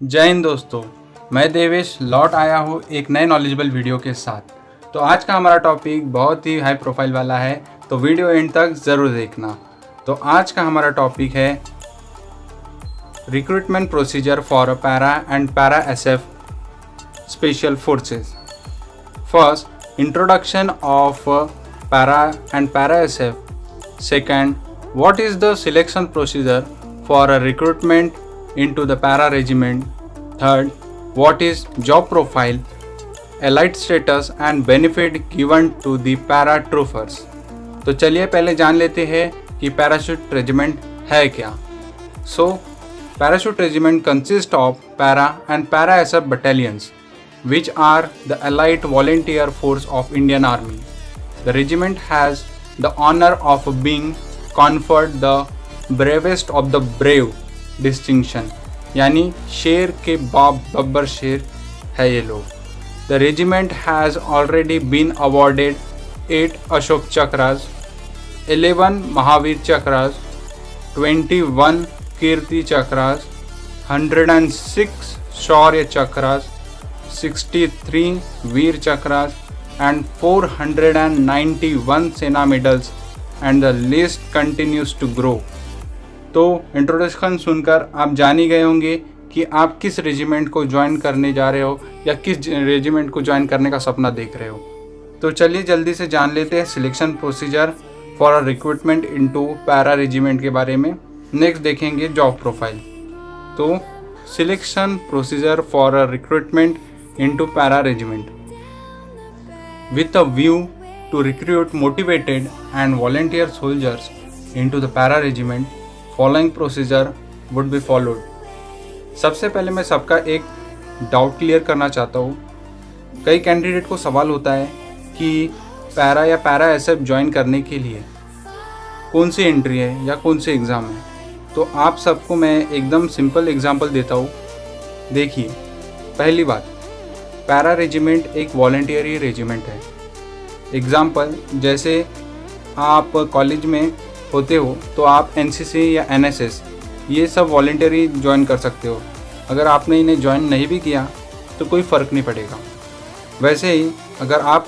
जय हिंद दोस्तों, मैं देवेश लौट आया हूँ एक नए नॉलेजेबल वीडियो के साथ। तो आज का हमारा टॉपिक बहुत ही हाई प्रोफाइल वाला है, तो वीडियो एंड तक ज़रूर देखना। तो आज का हमारा टॉपिक है recruitment procedure for para and para SF special forces. First, introduction of para and para SF. Second, what is the selection procedure for a recruitment into the para regiment. Third, what is job profile, allied status and benefit given to the paratroopers. तो चलिए पहले जान लेते हैं कि parachute regiment है क्या। Parachute regiment consist of para and para SF battalions which are the allied volunteer force of Indian Army. The regiment has the honor of being conferred the bravest of the brave distinction, यानी शेर के बाप बब्बर शेर है ये लोग। The regiment has already been awarded 8 Ashok chakras, 11 Mahavir chakras, 21 Kirti chakras, 106 Shaurya chakras, 63 Veer chakras and 491 Sena medals and the list continues to grow. तो introduction सुनकर आप जान ही गए होंगे कि आप किस रेजिमेंट को ज्वाइन करने जा रहे हो या किस रेजिमेंट को ज्वाइन करने का सपना देख रहे हो। तो चलिए जल्दी से जान लेते हैं selection procedure for a recruitment into para regiment के बारे में। नेक्स्ट देखेंगे जॉब प्रोफाइल। तो selection procedure for a recruitment into para regiment with a view to recruit motivated and volunteer soldiers into the para regiment, following procedure would be followed. सबसे पहले मैं सबका एक डाउट क्लियर करना चाहता हूँ। कई कैंडिडेट को सवाल होता है कि पैरा या पैरा एसएफ ज्वाइन करने के लिए कौन सी एंट्री है या कौन सी एग्ज़ाम है। तो आप सबको मैं एकदम सिंपल एग्जांपल देता हूँ। देखिए, पहली बात, पैरा रेजिमेंट एक वॉलंटियरी रेजिमेंट है। एग्ज़ाम्पल, जैसे आप कॉलेज में होते हो तो आप एनसीसी या एनएसएस ये सब वॉलंटियरी ज्वाइन कर सकते हो। अगर आपने इन्हें ज्वाइन नहीं भी किया तो कोई फ़र्क नहीं पड़ेगा। वैसे ही अगर आप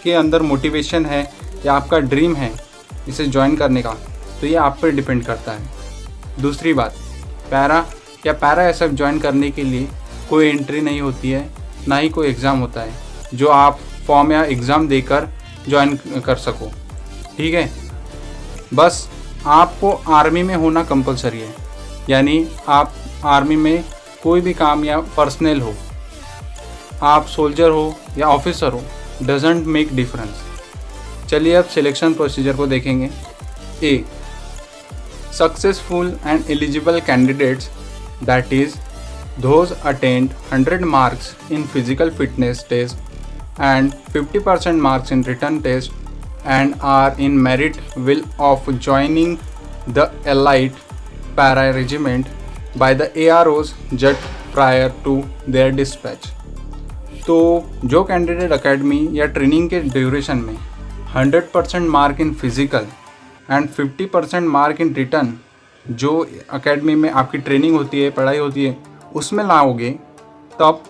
के अंदर मोटिवेशन है या आपका ड्रीम है इसे ज्वाइन करने का, तो ये आप पर डिपेंड करता है। दूसरी बात, पैरा या पैरा एसएफ ज्वाइन करने के लिए कोई एंट्री नहीं होती है, ना ही कोई एग्ज़ाम होता है जो आप फॉर्म या एग्ज़ाम देकर ज्वाइन कर सको। ठीक है, बस आपको आर्मी में होना कंपलसरी है, यानी आप आर्मी में कोई भी काम या पर्सनल हो, आप सोल्जर हो या ऑफिसर हो, डजेंट मेक डिफरेंस। चलिए अब सिलेक्शन प्रोसीजर को देखेंगे। A, successful and eligible candidates, that is those attained 100 marks in physical fitness test and 50% marks in written test and are in merit will of joining the allied para regiment by the AROs just prior to their dispatch. तो जो candidate academy या training के duration में 100% mark in physical and 50% mark in return, जो academy में आपकी training होती है, पढ़ाई होती है, उसमें लाओगे, तब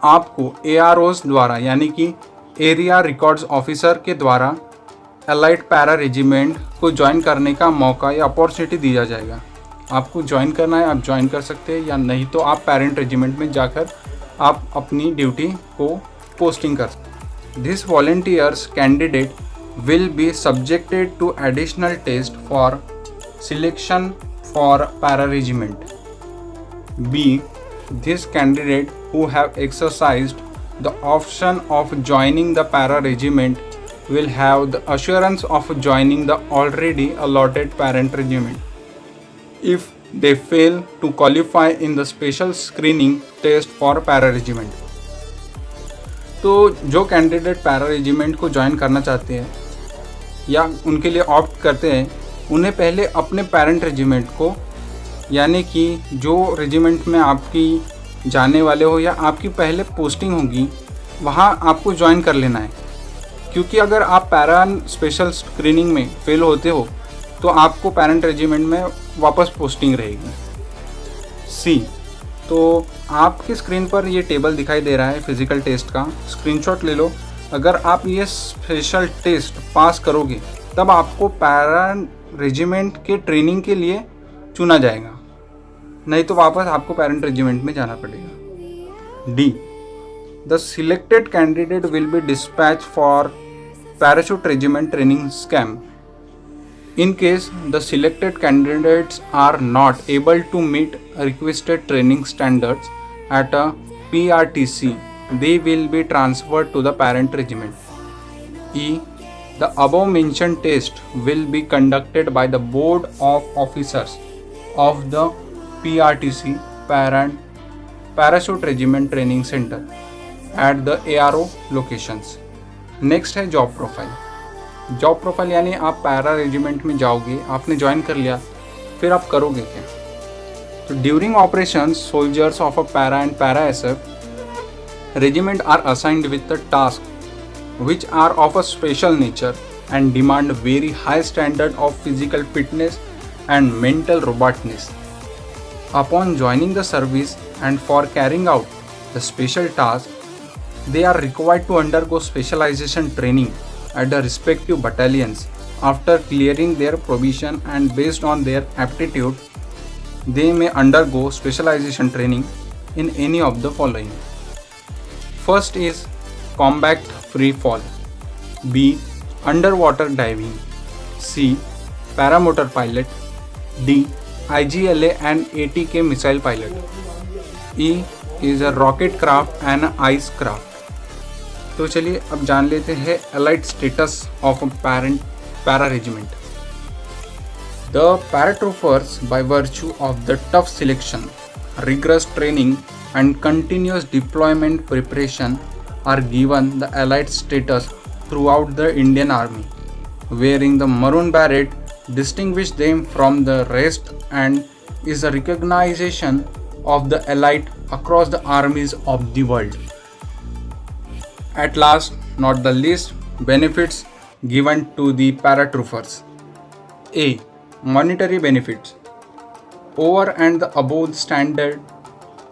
आपको AROs द्वारा यानी कि एरिया रिकॉर्ड्स ऑफिसर के द्वारा अलाइड पैरा रेजिमेंट को ज्वाइन करने का मौका या अपॉर्चुनिटी दिया जाएगा। आपको ज्वाइन करना है, आप ज्वाइन कर सकते हैं, या नहीं तो आप पेरेंट रेजिमेंट में जाकर आप अपनी ड्यूटी को पोस्टिंग कर सकते। This volunteers candidate will be subjected to additional test for selection for para regiment. B, this candidate who have exercised the option of joining the para regiment will have the assurance of joining the already allotted parent regiment if they fail to qualify in the special screening test for para regiment. तो जो candidate para regiment को join करना चाहते हैं या उनके लिए opt करते हैं, उन्हें पहले अपने पेरेंट रेजिमेंट को, यानी कि जो रेजिमेंट में आपकी जाने वाले हो या आपकी पहले पोस्टिंग होगी, वहाँ आपको ज्वाइन कर लेना है। क्योंकि अगर आप पैरा स्पेशल स्क्रीनिंग में फेल होते हो तो आपको पेरेंट रेजिमेंट में वापस पोस्टिंग रहेगी। सी, तो आपकी स्क्रीन पर ये टेबल दिखाई दे रहा है फिज़िकल टेस्ट का, स्क्रीनशॉट ले लो। अगर आप ये स्पेशल टेस्ट पास करोगे तब आपको पैरा रेजिमेंट के ट्रेनिंग के लिए चुना जाएगा, नहीं तो वापस आपको पैरेंट रेजिमेंट में जाना पड़ेगा। D, the selected candidate will B dispatch for parachute regiment training camp. In case the selected candidates are not able to meet requested training standards at a PRTC, they will be transferred to the parent regiment. E, the above mentioned test will be conducted by the Board of Officers of the PRTC Parachute Regiment Training Center at the ARO locations. Next है job profile. Job profile यानी आप para regiment में जाओगे, आपने join कर लिया, फिर आप करोगे क्या? तो during operation soldiers of a para and para SF regiment are assigned with the task which are of a special nature and demand very high standard of physical fitness and mental robustness. Upon joining the service and for carrying out the special task, they are required to undergo specialization training at the respective battalions. After clearing their probation and based on their aptitude, they may undergo specialization training in any of the following. First is combat free fall. B. Underwater diving. C. Paramotor pilot. D. IGLA and ATK missile pilot. E. is a rocket craft and ice craft. तो चलिए अब जान लेते हैं allied status of a para regiment. The paratroopers, by virtue of the tough selection, rigorous training and continuous deployment preparation, are given the allied status throughout the Indian Army. Wearing the maroon beret distinguishes them from the rest and is a recognition of the allied across the armies of the world. At last, not the least, benefits given to the paratroopers. A. Monetary benefits. Over and above standard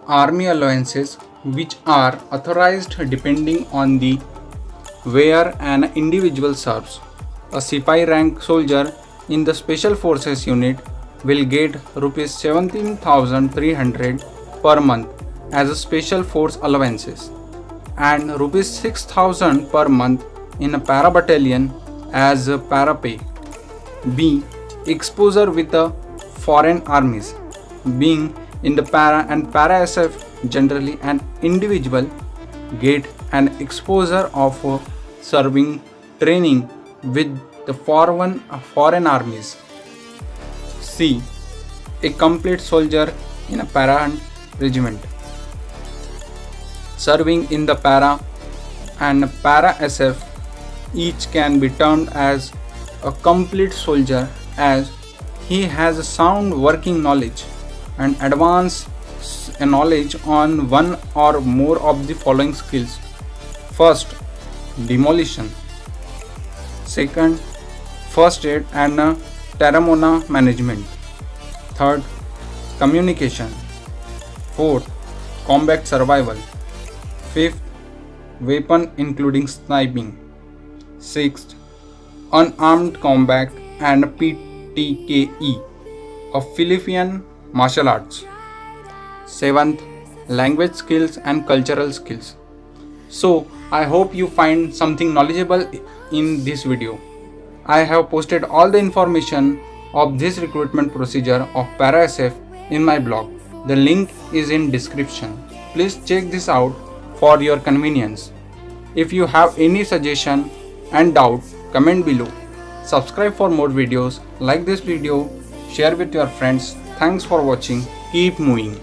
army allowances, which are authorized depending on the where an individual serves. A Sipahi rank soldier in the Special Forces unit will get Rs 17,300 per month as a Special Force allowances and Rs 6,000 per month in a para battalion as a para pay. B. Exposure with the foreign armies. Being in the para and para SF, generally an individual get an exposure of serving training with the foreign armies. C. A complete soldier in a para regiment. Serving in the para and para SF, each can be termed as a complete soldier as he has a sound working knowledge and advanced knowledge on one or more of the following skills. First, demolition. Second, first aid and terramona management. Third, communication. Fourth, combat survival. Fifth, weapon including sniping. Sixth, unarmed combat and PTKE of Philippine martial arts. Seventh, language skills and cultural skills. So, I hope you find something knowledgeable in this video. I have posted all the information of this recruitment procedure of Para SF in my blog. The link is in description. Please check this out for your convenience. If you have any suggestion and doubt, comment below. Subscribe for more videos. Like this video, share with your friends. Thanks for watching. Keep moving.